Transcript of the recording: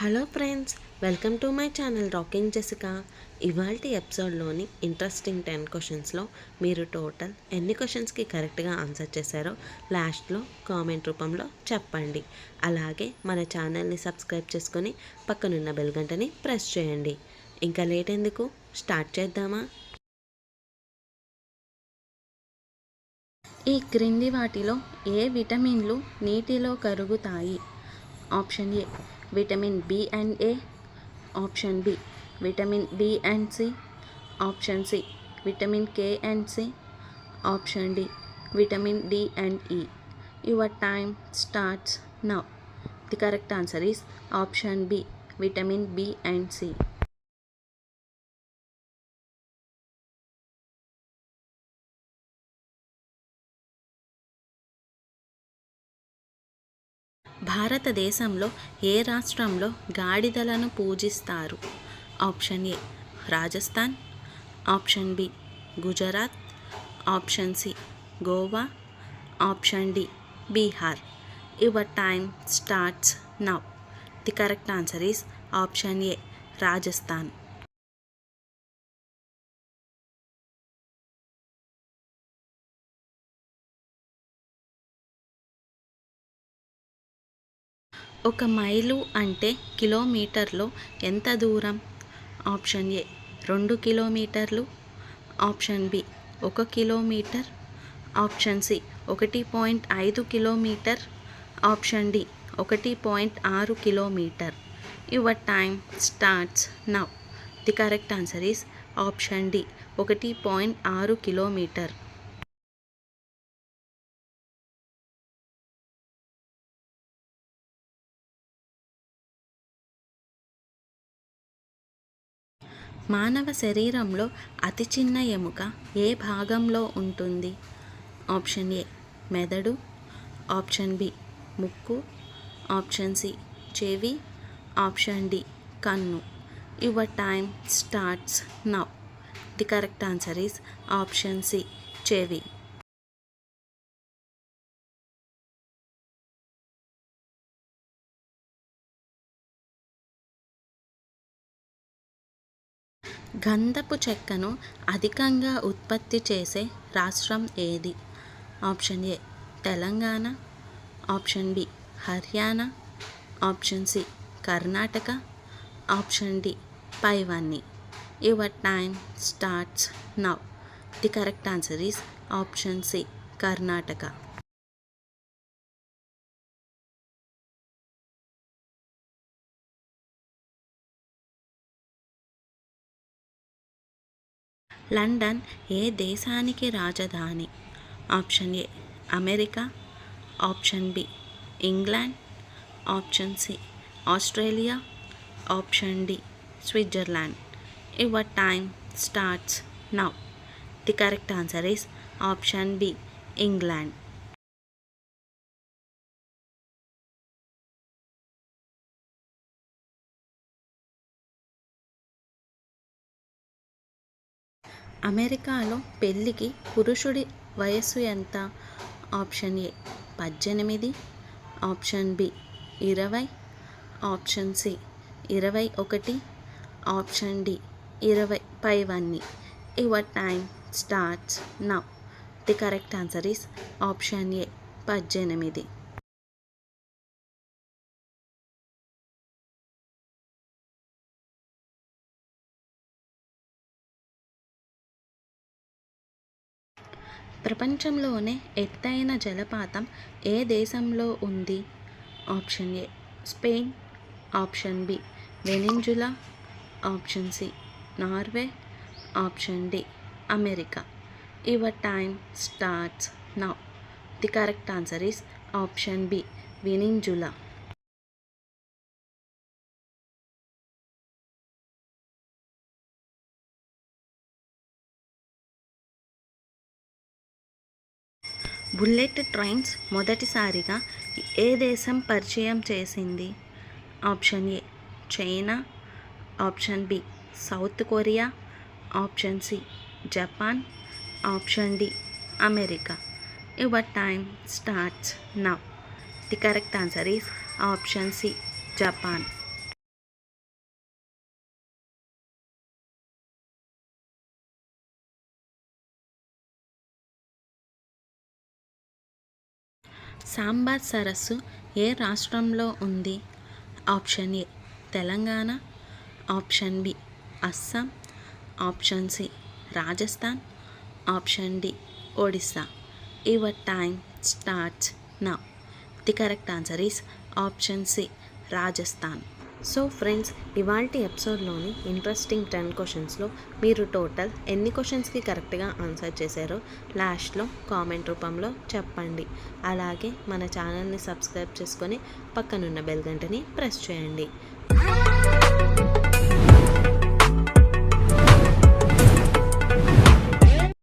Hello friends, welcome to my channel rocking Jessica. ఇవాల్టి ఎపిసోడ్లోని interesting 10 క్వశ్చన్స్లో మీరు టోటల్ ఎన్ని క్వశ్చన్స్కి కరెక్ట్గా ఆన్సర్ చేశారో లాస్ట్లో కామెంట్ రూపంలో చెప్పండి. అలాగే మన ఛానల్ని సబ్స్క్రైబ్ చేసుకొని పక్కనున్న బెల్ గంటని ప్రెస్ చేయండి. ఇంకా లేట్ ఎందుకు, స్టార్ట్ చేద్దామా? ఈ క్రింది వాటిలో ఏ విటమిన్లు నీటిలో కరుగుతాయి? Option A vitamin B and A, option B vitamin B and C, option C vitamin K and C, option D vitamin D and E. Your time starts now. The correct answer is option B vitamin B and C. భారతదేశంలో ఏ రాష్ట్రంలో గాడిదలను పూజిస్తారు? Option A Rajasthan, option B Gujarat, option C Goa, option D Bihar. Your time starts now. The correct answer is option A Rajasthan. ఒక మైలు అంటే కిలోమీటర్లో ఎంత దూరం? Option A 2 కిలోమీటర్లు, option B 1 kilometre, option C 1.5 kilometre, option D 1.6 kilometre. Your time starts now. The correct answer is option D 1.6 kilometre. మానవ శరీరంలో అతి చిన్న ఎముక ఏ భాగంలో ఉంటుంది? ఆప్షన్ ఏ మెదడు, ఆప్షన్ బి ముక్కు, ఆప్షన్ సి చెవి, ఆప్షన్ డి కన్ను. Your time starts now. The correct answer is option C చెవి. గంధపు చెక్కను అధికంగా ఉత్పత్తి చేసే రాష్ట్రం ఏది? Option A Telangana, option B Haryana, option C Karnataka, option D పైవన్నీ. Your time starts now. The correct answer is option C Karnataka. London ఏ దేశానికి రాజధాని? Option A America, option B England, option C Australia, option D Switzerland. Your time starts now. The correct answer is option B England. అమెరికాలో పెళ్ళికి పురుషుడి వయస్సు ఎంత? Option A 18, option B 20, option C 21, option D 20 పైవన్నీ. Your time starts now. The correct answer is option A 18. ప్రపంచంలోనే ఎత్తైన జలపాతం ఏ దేశంలో ఉంది? Option A Spain, option B Venezuela, option C Norway, option D America. Your time starts now. The correct answer is option B Venezuela. Bullet trains మొదటిసారిగా ఏ దేశం పరిచయం చేసింది? Option A China, option B South Korea, option C Japan, option D America. Your time starts now. The correct answer is option C Japan. Sambhar సరస్సు ఏ రాష్ట్రంలో ఉంది? Option A Telangana, option B Assam, option C Rajasthan, option D Odisha. Your time starts now. The correct answer is option C Rajasthan. So friends, ఇవాల్టి ఎపిసోడ్లోని interesting 10 క్వశ్చన్స్లో మీరు total ఎన్ని క్వశ్చన్స్కి కరెక్ట్గా ఆన్సర్ చేశారో లాస్ట్లో కామెంట్ రూపంలో చెప్పండి. అలాగే మన ఛానల్ని సబ్స్క్రైబ్ చేసుకొని పక్కనున్న బెల్ గంటని ప్రెస్ చేయండి.